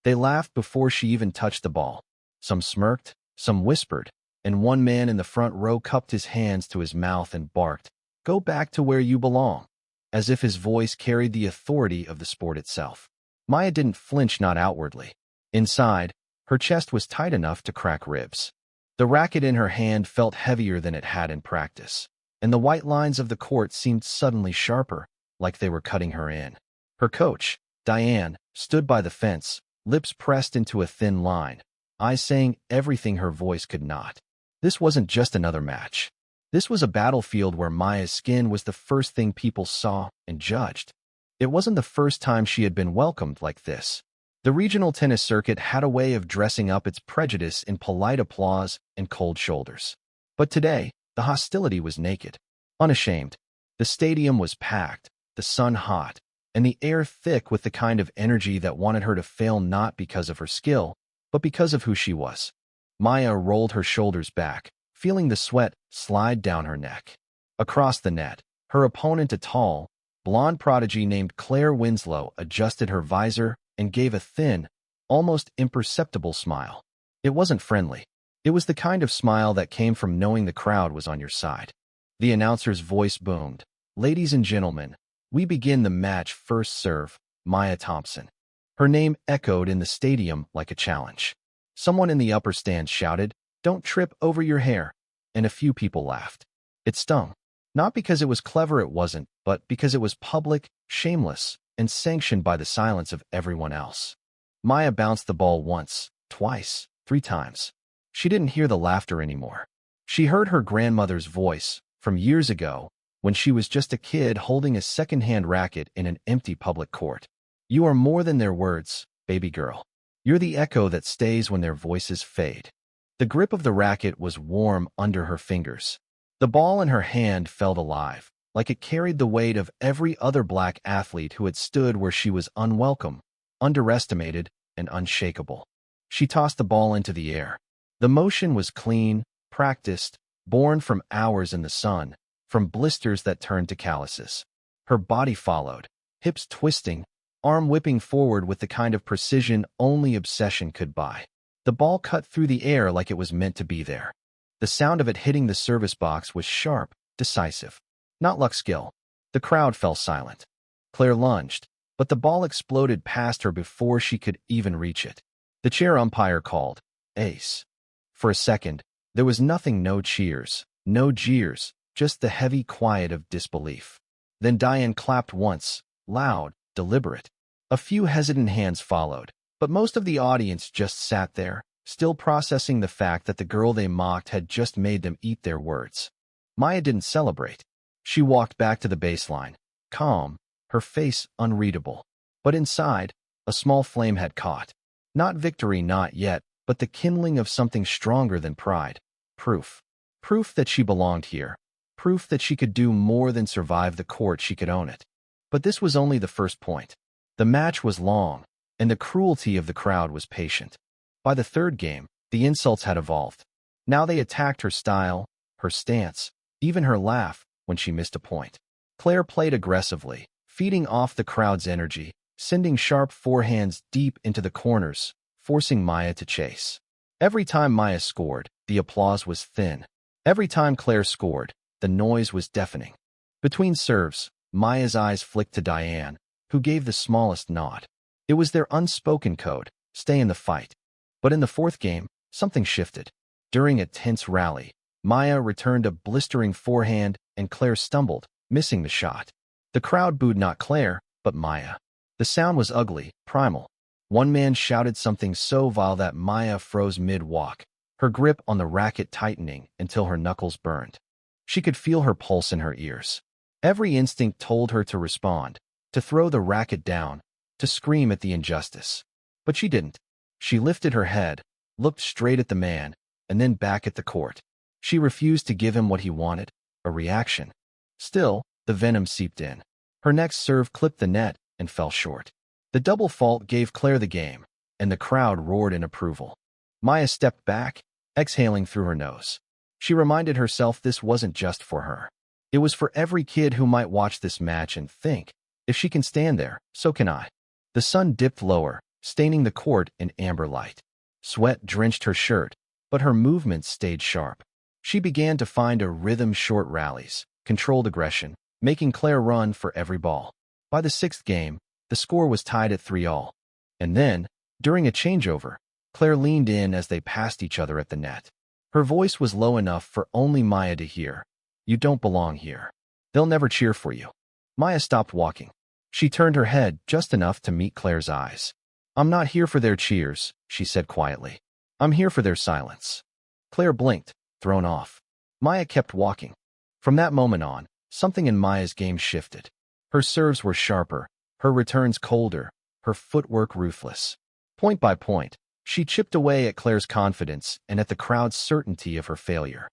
They laughed before she even touched the ball. Some smirked, some whispered, and one man in the front row cupped his hands to his mouth and barked, "Go back to where you belong," as if his voice carried the authority of the sport itself. Maya didn't flinch, not outwardly. Inside, her chest was tight enough to crack ribs. The racket in her hand felt heavier than it had in practice, and the white lines of the court seemed suddenly sharper, like they were cutting her in. Her coach, Diane, stood by the fence, lips pressed into a thin line, eyes saying everything her voice could not. This wasn't just another match. This was a battlefield where Maya's skin was the first thing people saw and judged. It wasn't the first time she had been welcomed like this. The regional tennis circuit had a way of dressing up its prejudice in polite applause and cold shoulders. But today, the hostility was naked, unashamed. The stadium was packed, the sun hot, and the air thick with the kind of energy that wanted her to fail, not because of her skill, but because of who she was. Maya rolled her shoulders back, feeling the sweat slide down her neck. Across the net, her opponent, a tall, blonde prodigy named Claire Winslow, adjusted her visor and gave a thin, almost imperceptible smile. It wasn't friendly. It was the kind of smile that came from knowing the crowd was on your side. The announcer's voice boomed, "Ladies and gentlemen, we begin the match. First serve, Maya Thompson." Her name echoed in the stadium like a challenge. Someone in the upper stands shouted, "Don't trip over your hair," and a few people laughed. It stung. Not because it was clever, it wasn't, but because it was public, shameless, and sanctioned by the silence of everyone else. Maya bounced the ball once, twice, 3 times. She didn't hear the laughter anymore. She heard her grandmother's voice from years ago, when she was just a kid holding a second-hand racket in an empty public court. "You are more than their words, baby girl. You're the echo that stays when their voices fade." The grip of the racket was warm under her fingers. The ball in her hand felt alive, like it carried the weight of every other black athlete who had stood where she was unwelcome, underestimated, and unshakable. She tossed the ball into the air. The motion was clean, practiced, born from hours in the sun, from blisters that turned to calluses. Her body followed, hips twisting, arm whipping forward with the kind of precision only obsession could buy. The ball cut through the air like it was meant to be there. The sound of it hitting the service box was sharp, decisive. Not luck, skill. The crowd fell silent. Claire lunged, but the ball exploded past her before she could even reach it. The chair umpire called, "Ace." For a second, there was nothing, no cheers, no jeers, just the heavy quiet of disbelief. Then Diane clapped once, loud, deliberate. A few hesitant hands followed, but most of the audience just sat there, still processing the fact that the girl they mocked had just made them eat their words. Maya didn't celebrate. She walked back to the baseline, calm, her face unreadable. But inside, a small flame had caught. Not victory, not yet, but the kindling of something stronger than pride. Proof. Proof that she belonged here. Proof that she could do more than survive the court, she could own it. But this was only the first point. The match was long, and the cruelty of the crowd was patient. By the third game, the insults had evolved. Now they attacked her style, her stance, even her laugh when she missed a point. Claire played aggressively, feeding off the crowd's energy, sending sharp forehands deep into the corners, forcing Maya to chase. Every time Maya scored, the applause was thin. Every time Claire scored, the noise was deafening. Between serves, Maya's eyes flicked to Diane, who gave the smallest nod. It was their unspoken code, stay in the fight. But in the fourth game, something shifted. During a tense rally, Maya returned a blistering forehand, and Claire stumbled, missing the shot. The crowd booed not Claire, but Maya. The sound was ugly, primal. One man shouted something so vile that Maya froze mid-walk, her grip on the racket tightening until her knuckles burned. She could feel her pulse in her ears. Every instinct told her to respond, to throw the racket down, to scream at the injustice. But she didn't. She lifted her head, looked straight at the man, and then back at the court. She refused to give him what he wanted, a reaction. Still, the venom seeped in. Her next serve clipped the net and fell short. The double fault gave Claire the game, and the crowd roared in approval. Maya stepped back, exhaling through her nose. She reminded herself this wasn't just for her. It was for every kid who might watch this match and think, if she can stand there, so can I. The sun dipped lower, staining the court in amber light. Sweat drenched her shirt, but her movements stayed sharp. She began to find a rhythm: short rallies, controlled aggression, making Claire run for every ball. By the sixth game, the score was tied at 3-all. And then, during a changeover, Claire leaned in as they passed each other at the net. Her voice was low enough for only Maya to hear. "You don't belong here. They'll never cheer for you." Maya stopped walking. She turned her head just enough to meet Claire's eyes. "I'm not here for their cheers," she said quietly. "I'm here for their silence." Claire blinked, thrown off. Maya kept walking. From that moment on, something in Maya's game shifted. Her serves were sharper, her returns colder, her footwork ruthless. Point by point, she chipped away at Claire's confidence and at the crowd's certainty of her failure.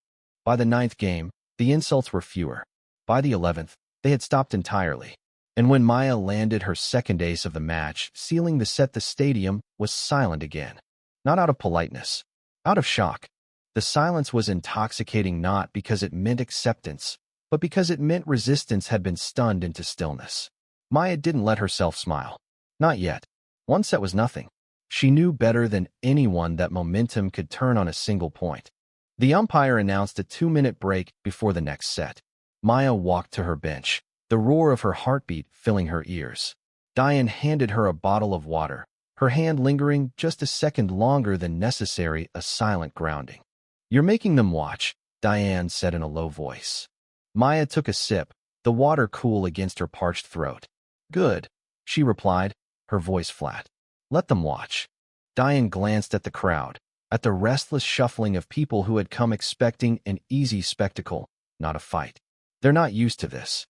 By the ninth game, the insults were fewer. By the 11th, they had stopped entirely. And when Maya landed her second ace of the match, sealing the set, the stadium was silent again. Not out of politeness, out of shock. The silence was intoxicating, not because it meant acceptance, but because it meant resistance had been stunned into stillness. Maya didn't let herself smile. Not yet. One set was nothing. She knew better than anyone that momentum could turn on a single point. The umpire announced a 2-minute break before the next set. Maya walked to her bench, the roar of her heartbeat filling her ears. Diane handed her a bottle of water, her hand lingering just a second longer than necessary, a silent grounding. "You're making them watch," Diane said in a low voice. Maya took a sip, the water cool against her parched throat. "Good," she replied, her voice flat. "Let them watch." Diane glanced at the crowd, at the restless shuffling of people who had come expecting an easy spectacle, not a fight. "They're not used to this."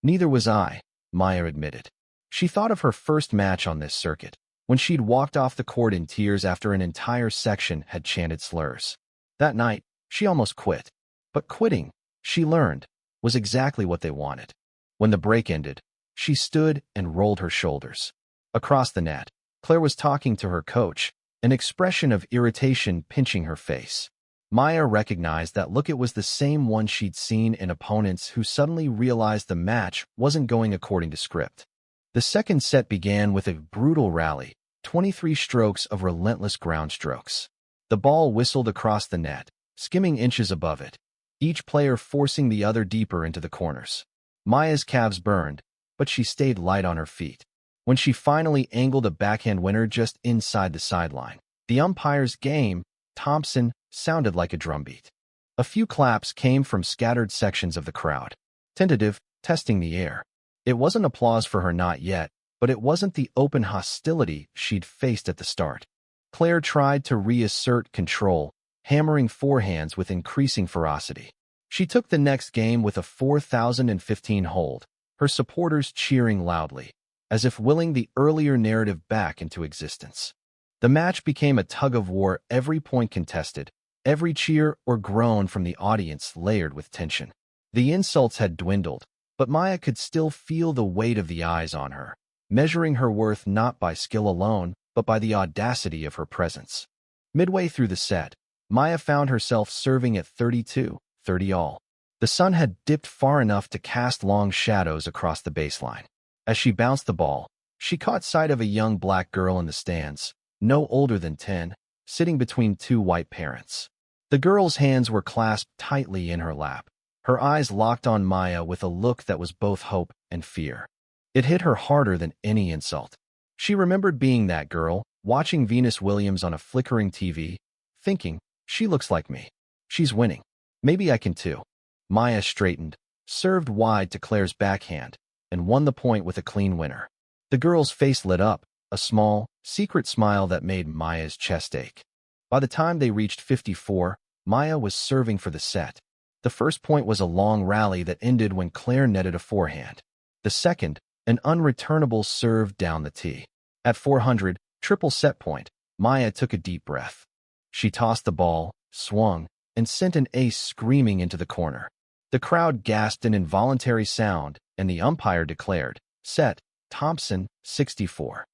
"Neither was I," Maya admitted. She thought of her first match on this circuit, when she'd walked off the court in tears after an entire section had chanted slurs. That night, she almost quit. But quitting, she learned, was exactly what they wanted. When the break ended, she stood and rolled her shoulders. Across the net, Claire was talking to her coach, an expression of irritation pinching her face. Maya recognized that look. It was the same one she'd seen in opponents who suddenly realized the match wasn't going according to script. The second set began with a brutal rally, 23 strokes of relentless ground strokes. The ball whistled across the net, skimming inches above it, each player forcing the other deeper into the corners. Maya's calves burned, but she stayed light on her feet. When she finally angled a backhand winner just inside the sideline, the umpire's game, Thompson, sounded like a drumbeat. A few claps came from scattered sections of the crowd. Tentative, testing the air. It wasn't applause for her, not yet, but it wasn't the open hostility she'd faced at the start. Claire tried to reassert control, hammering forehands with increasing ferocity. She took the next game with a 4,015 hold, her supporters cheering loudly, as if willing the earlier narrative back into existence. The match became a tug-of-war, every point contested, every cheer or groan from the audience layered with tension. The insults had dwindled, but Maya could still feel the weight of the eyes on her, measuring her worth not by skill alone, but by the audacity of her presence. Midway through the set, Maya found herself serving at 32-30-all. The sun had dipped far enough to cast long shadows across the baseline. As she bounced the ball, she caught sight of a young black girl in the stands, no older than 10, sitting between two white parents. The girl's hands were clasped tightly in her lap, her eyes locked on Maya with a look that was both hope and fear. It hit her harder than any insult. She remembered being that girl, watching Venus Williams on a flickering TV, thinking, "She looks like me. She's winning. Maybe I can too." Maya straightened, served wide to Claire's backhand, and won the point with a clean winner. The girl's face lit up, a small, secret smile that made Maya's chest ache. By the time they reached 54, Maya was serving for the set. The first point was a long rally that ended when Claire netted a forehand. The second, an unreturnable serve down the tee. At 400, triple set point, Maya took a deep breath. She tossed the ball, swung, and sent an ace screaming into the corner. The crowd gasped an involuntary sound, and the umpire declared, "Set, Thompson, 64."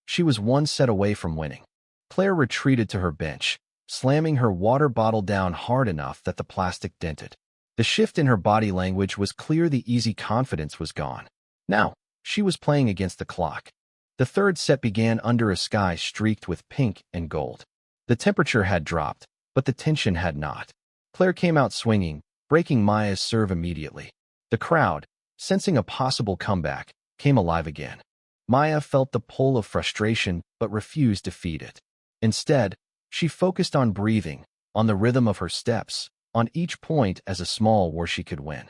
She was one set away from winning. Claire retreated to her bench, slamming her water bottle down hard enough that the plastic dented. The shift in her body language was clear. The easy confidence was gone. Now, she was playing against the clock. The third set began under a sky streaked with pink and gold. The temperature had dropped, but the tension had not. Claire came out swinging, breaking Maya's serve immediately. The crowd, sensing a possible comeback, came alive again. Maya felt the pull of frustration but refused to feed it. Instead, she focused on breathing, on the rhythm of her steps, on each point as a small where she could win.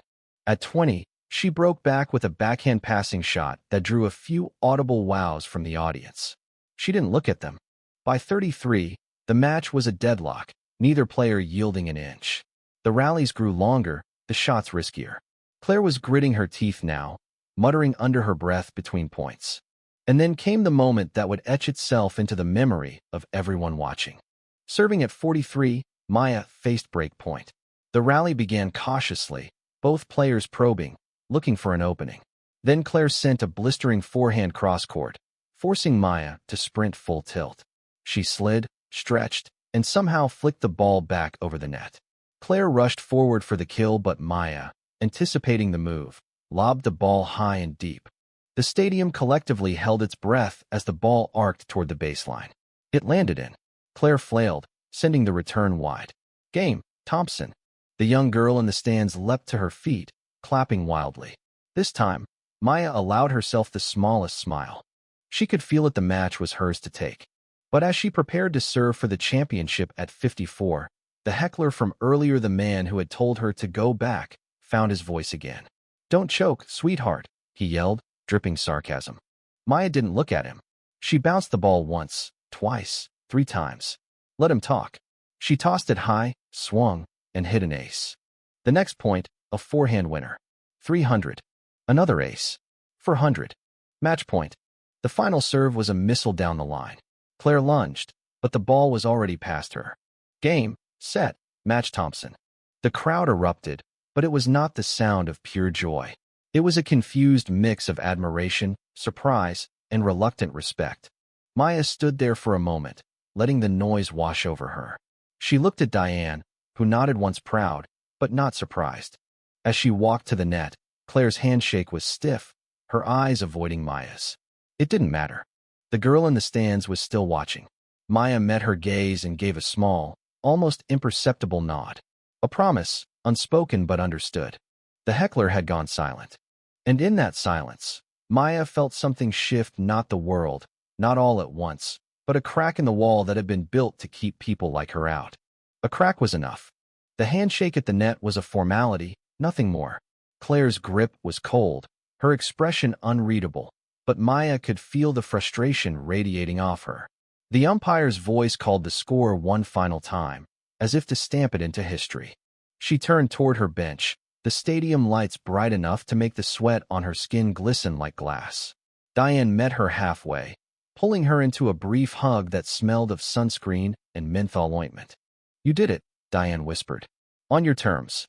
At 20, she broke back with a backhand passing shot that drew a few audible wows from the audience. She didn't look at them. By 33, the match was a deadlock, neither player yielding an inch. The rallies grew longer, the shots riskier. Claire was gritting her teeth now, muttering under her breath between points. And then came the moment that would etch itself into the memory of everyone watching. Serving at 43, Maya faced break point. The rally began cautiously, both players probing, looking for an opening. Then Claire sent a blistering forehand cross-court, forcing Maya to sprint full tilt. She slid, stretched, and somehow flicked the ball back over the net. Claire rushed forward for the kill, but Maya, anticipating the move, lobbed the ball high and deep. The stadium collectively held its breath as the ball arced toward the baseline. It landed in. Claire flailed, sending the return wide. Game, Thompson. The young girl in the stands leapt to her feet, clapping wildly. This time, Maya allowed herself the smallest smile. She could feel that the match was hers to take. But as she prepared to serve for the championship at 54, the heckler from earlier, the man who had told her to go back, found his voice again. "Don't choke, sweetheart," he yelled, dripping sarcasm. Maya didn't look at him. She bounced the ball once, twice, 3 times. Let him talk. She tossed it high, swung, and hit an ace. The next point, a forehand winner. 300. Another ace. 400. Match point. The final serve was a missile down the line. Claire lunged, but the ball was already past her. Game, set, match, Thompson. The crowd erupted, but it was not the sound of pure joy. It was a confused mix of admiration, surprise, and reluctant respect. Maya stood there for a moment, letting the noise wash over her. She looked at Diane, who nodded once, proud, but not surprised. As she walked to the net, Claire's handshake was stiff, her eyes avoiding Maya's. It didn't matter. The girl in the stands was still watching. Maya met her gaze and gave a small, almost imperceptible nod. A promise, unspoken but understood. The heckler had gone silent. And in that silence, Maya felt something shift, not the world, not all at once, but a crack in the wall that had been built to keep people like her out. A crack was enough. The handshake at the net was a formality, nothing more. Claire's grip was cold, her expression unreadable, but Maya could feel the frustration radiating off her. The umpire's voice called the score one final time, as if to stamp it into history. She turned toward her bench, the stadium lights bright enough to make the sweat on her skin glisten like glass. Diane met her halfway, pulling her into a brief hug that smelled of sunscreen and menthol ointment. "You did it," Diane whispered. "On your terms."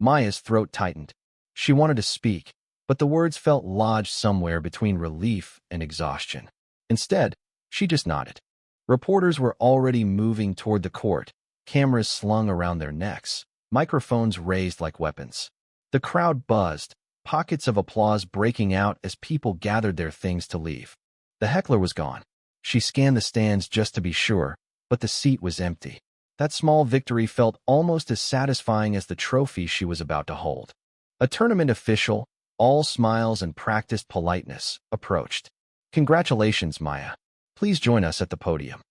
Maya's throat tightened. She wanted to speak, but the words felt lodged somewhere between relief and exhaustion. Instead, she just nodded. Reporters were already moving toward the court, cameras slung around their necks, microphones raised like weapons. The crowd buzzed, pockets of applause breaking out as people gathered their things to leave. The heckler was gone. She scanned the stands just to be sure, but the seat was empty. That small victory felt almost as satisfying as the trophy she was about to hold. A tournament official, all smiles and practiced politeness, approached. "Congratulations, Maya. Please join us at the podium."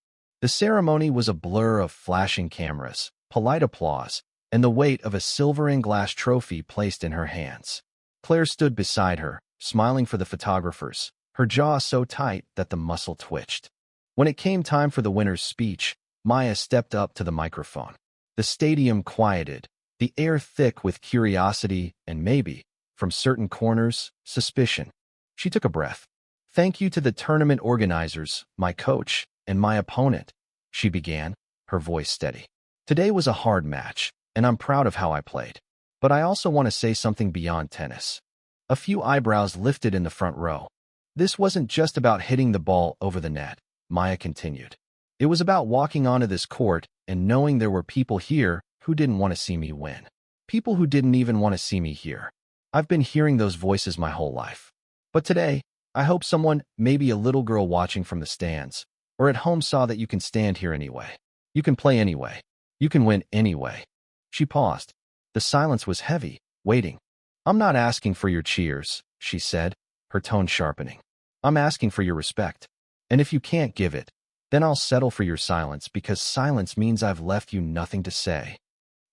The ceremony was a blur of flashing cameras, polite applause, and the weight of a silver and glass trophy placed in her hands. Claire stood beside her, smiling for the photographers, her jaw so tight that the muscle twitched. When it came time for the winner's speech, Maya stepped up to the microphone. The stadium quieted, the air thick with curiosity and maybe, from certain corners, suspicion. She took a breath. "Thank you to the tournament organizers, my coach, and my opponent," she began, her voice steady. "Today was a hard match, and I'm proud of how I played. But I also want to say something beyond tennis." A few eyebrows lifted in the front row. "This wasn't just about hitting the ball over the net," Maya continued. "It was about walking onto this court and knowing there were people here who didn't want to see me win. People who didn't even want to see me here. I've been hearing those voices my whole life. But today, I hope someone, maybe a little girl watching from the stands, or at home saw that you can stand here anyway. You can play anyway. You can win anyway. She paused. The silence was heavy, waiting. I'm not asking for your cheers, she said, her tone sharpening. I'm asking for your respect. And if you can't give it, then I'll settle for your silence because silence means I've left you nothing to say.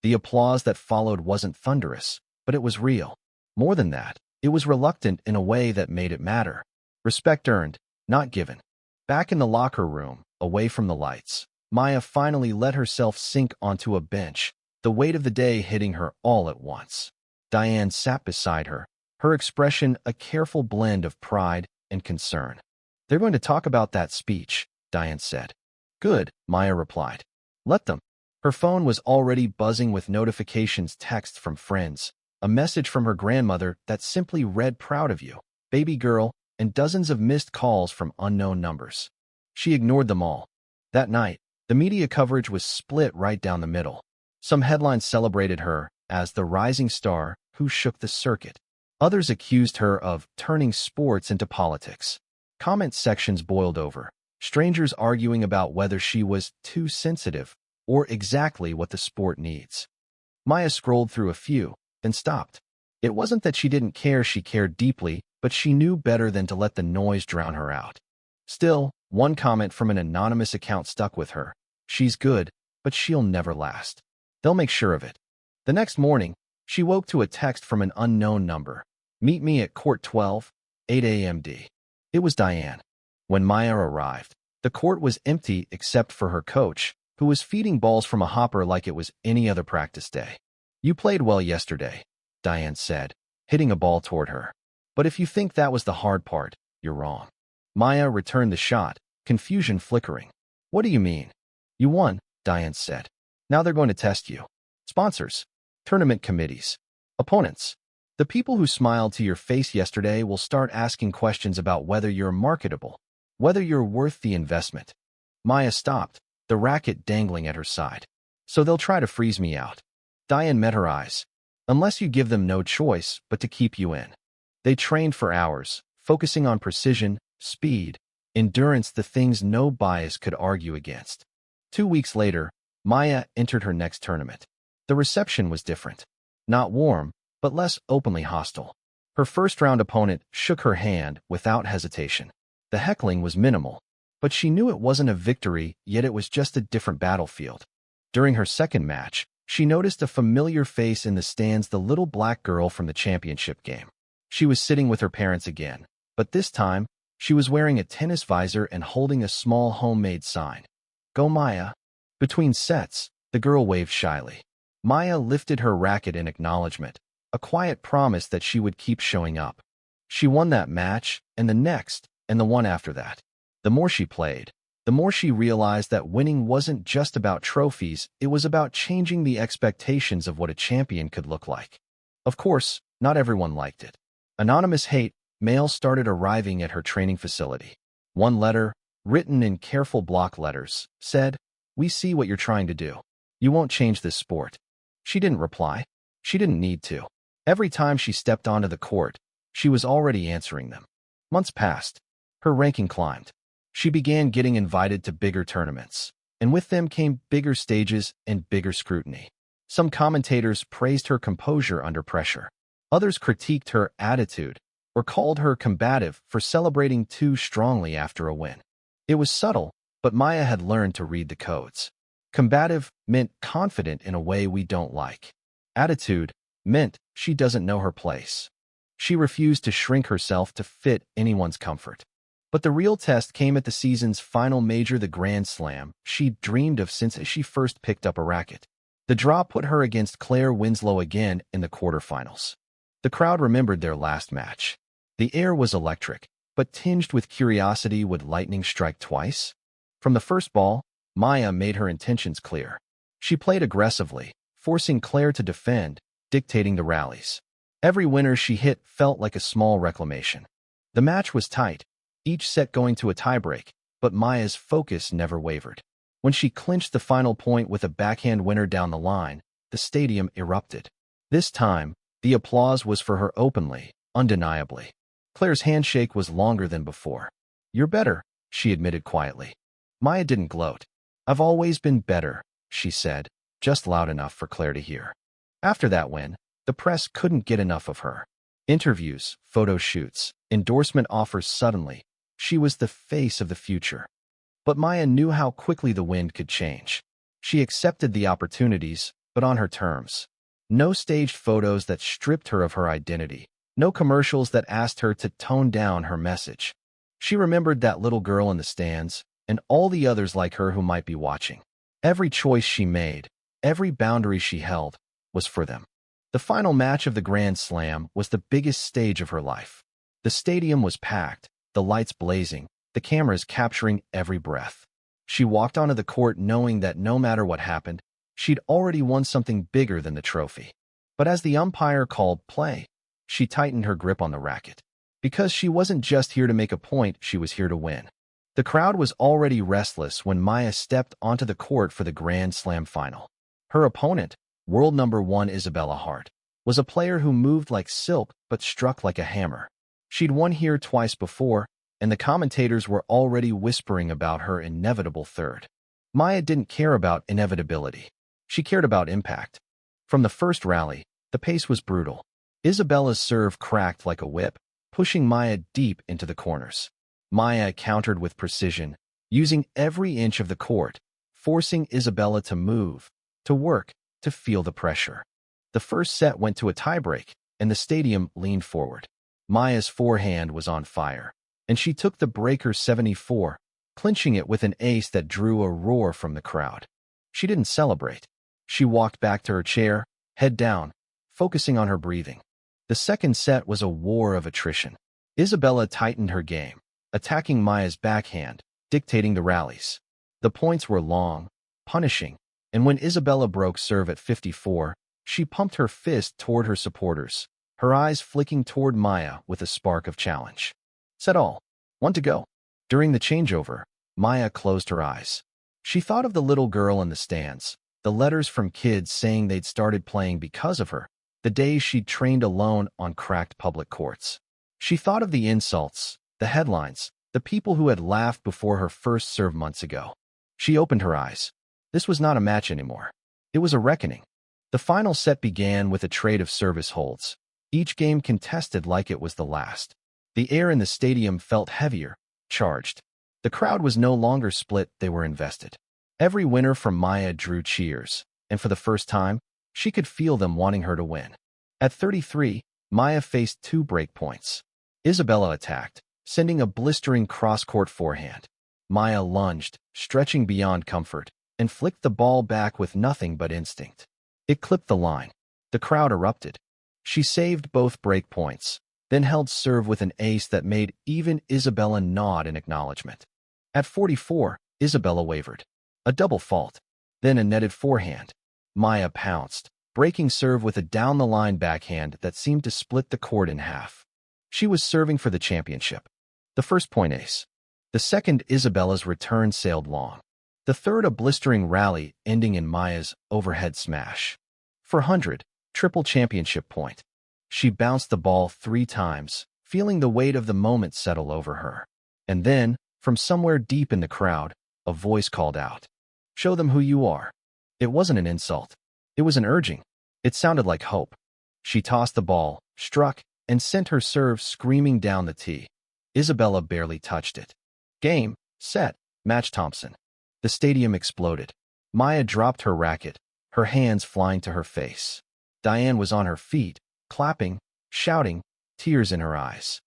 The applause that followed wasn't thunderous, but it was real. More than that, it was reluctant in a way that made it matter. Respect earned, not given. Back in the locker room, away from the lights, Maya finally let herself sink onto a bench, the weight of the day hitting her all at once. Diane sat beside her, her expression a careful blend of pride and concern. They're going to talk about that speech, Diane said. Good, Maya replied. Let them. Her phone was already buzzing with notifications, texts from friends, a message from her grandmother that simply read proud of you, baby girl, and dozens of missed calls from unknown numbers. She ignored them all. That night, the media coverage was split right down the middle. Some headlines celebrated her as the rising star who shook the circuit. Others accused her of turning sports into politics. Comment sections boiled over, strangers arguing about whether she was too sensitive or exactly what the sport needs. Maya scrolled through a few, then stopped. It wasn't that she didn't care, she cared deeply, but she knew better than to let the noise drown her out. Still, one comment from an anonymous account stuck with her. She's good, but she'll never last. They'll make sure of it. The next morning, she woke to a text from an unknown number. Meet me at court 12, 8 a.m.d. It was Diane. When Maya arrived, the court was empty except for her coach, who was feeding balls from a hopper like it was any other practice day. You played well yesterday, Diane said, hitting a ball toward her. But if you think that was the hard part, you're wrong. Maya returned the shot, confusion flickering. What do you mean? You won, Diane said. Now they're going to test you. Sponsors, tournament committees, opponents. The people who smiled to your face yesterday will start asking questions about whether you're marketable, whether you're worth the investment. Maya stopped, the racket dangling at her side. So they'll try to freeze me out. Diane met her eyes. Unless you give them no choice but to keep you in. They trained for hours, focusing on precision, speed, endurance, the things no bias could argue against. 2 weeks later, Maya entered her next tournament. The reception was different. Not warm, but less openly hostile. Her first-round opponent shook her hand without hesitation. The heckling was minimal, but she knew it wasn't a victory, yet it was just a different battlefield. During her second match, she noticed a familiar face in the stands, the little black girl from the championship game. She was sitting with her parents again, but this time, she was wearing a tennis visor and holding a small homemade sign. Go Maya. Between sets, the girl waved shyly. Maya lifted her racket in acknowledgement, a quiet promise that she would keep showing up. She won that match, and the next, and the one after that. The more she played, the more she realized that winning wasn't just about trophies, it was about changing the expectations of what a champion could look like. Of course, not everyone liked it. Anonymous hate mail started arriving at her training facility. One letter, written in careful block letters, said, "We see what you're trying to do. You won't change this sport." She didn't reply. She didn't need to. Every time she stepped onto the court, she was already answering them. Months passed. Her ranking climbed. She began getting invited to bigger tournaments, and with them came bigger stages and bigger scrutiny. Some commentators praised her composure under pressure. Others critiqued her attitude or called her combative for celebrating too strongly after a win. It was subtle, but Maya had learned to read the codes. Combative meant confident in a way we don't like. Attitude meant she doesn't know her place. She refused to shrink herself to fit anyone's comfort. But the real test came at the season's final major, the Grand Slam she'd dreamed of since she first picked up a racket. The draw put her against Claire Winslow again in the quarterfinals. The crowd remembered their last match. The air was electric, but tinged with curiosity. Would lightning strike twice? From the first ball, Maya made her intentions clear. She played aggressively, forcing Claire to defend, dictating the rallies. Every winner she hit felt like a small reclamation. The match was tight, each set going to a tiebreak, but Maya's focus never wavered. When she clinched the final point with a backhand winner down the line, the stadium erupted. This time, the applause was for her openly, undeniably. Claire's handshake was longer than before. "You're better," she admitted quietly. Maya didn't gloat. "I've always been better," she said, just loud enough for Claire to hear. After that win, the press couldn't get enough of her. Interviews, photo shoots, endorsement offers suddenly. She was the face of the future. But Maya knew how quickly the wind could change. She accepted the opportunities, but on her terms. No staged photos that stripped her of her identity. No commercials that asked her to tone down her message. She remembered that little girl in the stands, and all the others like her who might be watching. Every choice she made, every boundary she held, was for them. The final match of the Grand Slam was the biggest stage of her life. The stadium was packed, the lights blazing, the cameras capturing every breath. She walked onto the court knowing that no matter what happened, she'd already won something bigger than the trophy. But as the umpire called play, she tightened her grip on the racket. Because she wasn't just here to make a point, she was here to win. The crowd was already restless when Maya stepped onto the court for the Grand Slam final. Her opponent, world number 1 Isabella Hart, was a player who moved like silk but struck like a hammer. She'd won here twice before, and the commentators were already whispering about her inevitable third. Maya didn't care about inevitability. She cared about impact. From the first rally, the pace was brutal. Isabella's serve cracked like a whip, pushing Maya deep into the corners. Maya countered with precision, using every inch of the court, forcing Isabella to move, to work, to feel the pressure. The first set went to a tiebreak, and the stadium leaned forward. Maya's forehand was on fire, and she took the breaker 74, clinching it with an ace that drew a roar from the crowd. She didn't celebrate. She walked back to her chair, head down, focusing on her breathing. The second set was a war of attrition. Isabella tightened her game, attacking Maya's backhand, dictating the rallies. The points were long, punishing, and when Isabella broke serve at 54, she pumped her fist toward her supporters, her eyes flicking toward Maya with a spark of challenge. Set all. 1 to go. During the changeover, Maya closed her eyes. She thought of the little girl in the stands, the letters from kids saying they'd started playing because of her, the days she'd trained alone on cracked public courts. She thought of the insults, the headlines, the people who had laughed before her first serve months ago. She opened her eyes. This was not a match anymore. It was a reckoning. The final set began with a trade of service holds, each game contested like it was the last. The air in the stadium felt heavier, charged. The crowd was no longer split, they were invested. Every winner from Maya drew cheers, and for the first time, she could feel them wanting her to win. At 33, Maya faced 2 break points. Isabella attacked, sending a blistering cross-court forehand. Maya lunged, stretching beyond comfort, and flicked the ball back with nothing but instinct. It clipped the line. The crowd erupted. She saved both break points, then held serve with an ace that made even Isabella nod in acknowledgement. At 44, Isabella wavered. A double fault, then a netted forehand. Maya pounced, breaking serve with a down-the-line backhand that seemed to split the court in half. She was serving for the championship. The first point ace. The second, Isabella's return sailed long. The third, a blistering rally ending in Maya's overhead smash. For 100, triple championship point. She bounced the ball 3 times, feeling the weight of the moment settle over her. And then, from somewhere deep in the crowd, a voice called out, "Show them who you are." It wasn't an insult. It was an urging. It sounded like hope. She tossed the ball, struck, and sent her serve screaming down the tee. Isabella barely touched it. Game, set, match Thompson. The stadium exploded. Maya dropped her racket, her hands flying to her face. Diane was on her feet, clapping, shouting, tears in her eyes.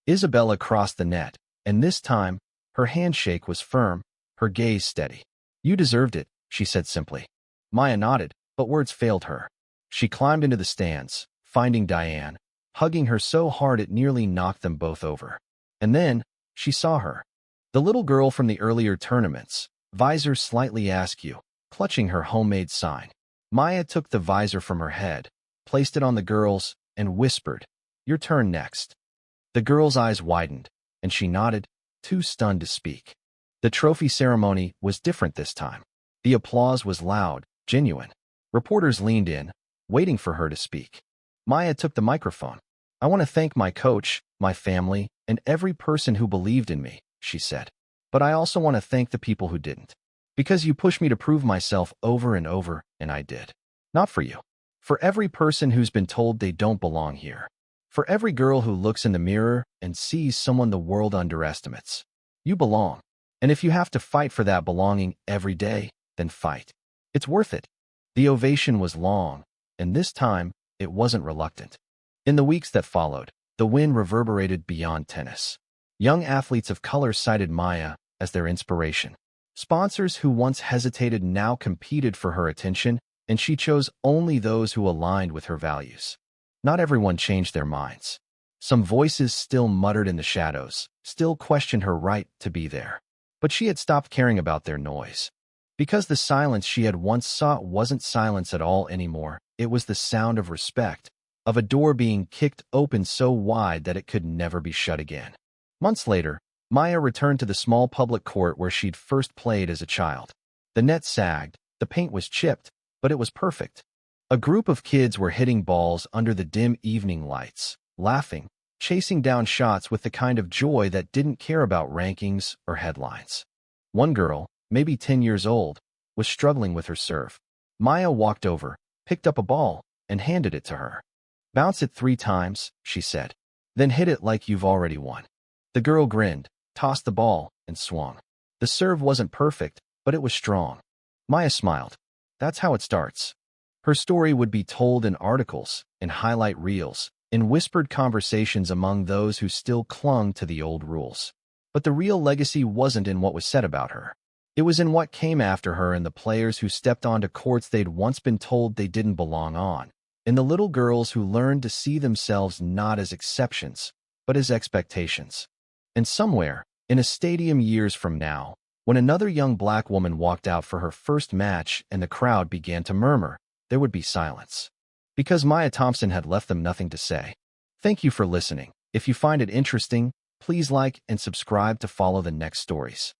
Isabella crossed the net, and this time, her handshake was firm, her gaze steady. "You deserved it," she said simply. Maya nodded, but words failed her. She climbed into the stands, finding Diane, hugging her so hard it nearly knocked them both over. And then, she saw her. The little girl from the earlier tournaments, visor slightly askew, clutching her homemade sign. Maya took the visor from her head, placed it on the girl's, and whispered, "Your turn next." The girl's eyes widened, and she nodded, too stunned to speak. The trophy ceremony was different this time. The applause was loud, genuine. Reporters leaned in, waiting for her to speak. Maya took the microphone. "I want to thank my coach, my family, and every person who believed in me, she said. But I also want to thank the people who didn't. Because you pushed me to prove myself over and over, and I did. Not for you. For every person who's been told they don't belong here. For every girl who looks in the mirror and sees someone the world underestimates. You belong. And if you have to fight for that belonging every day, then fight. It's worth it. The ovation was long, and this time, it wasn't reluctant. In the weeks that followed, the win reverberated beyond tennis. Young athletes of color cited Maya as their inspiration. Sponsors who once hesitated now competed for her attention, and she chose only those who aligned with her values. Not everyone changed their minds. Some voices still muttered in the shadows, still questioned her right to be there. But she had stopped caring about their noise. Because the silence she had once sought wasn't silence at all anymore, it was the sound of respect, of a door being kicked open so wide that it could never be shut again. Months later, Maya returned to the small public court where she'd first played as a child. The net sagged, the paint was chipped, but it was perfect. A group of kids were hitting balls under the dim evening lights, laughing, chasing down shots with the kind of joy that didn't care about rankings or headlines. One girl, maybe 10 years old, was struggling with her serve. Maya walked over, picked up a ball, and handed it to her. "Bounce it 3 times, she said. "Then hit it like you've already won." The girl grinned, tossed the ball, and swung. The serve wasn't perfect, but it was strong. Maya smiled. That's how it starts. Her story would be told in articles, in highlight reels, in whispered conversations among those who still clung to the old rules. But the real legacy wasn't in what was said about her. It was in what came after her and the players who stepped onto courts they'd once been told they didn't belong on, in the little girls who learned to see themselves not as exceptions, but as expectations. And somewhere, in a stadium years from now, when another young black woman walked out for her first match and the crowd began to murmur, there would be silence. Because Maya Thompson had left them nothing to say. Thank you for listening. If you find it interesting, please like and subscribe to follow the next stories.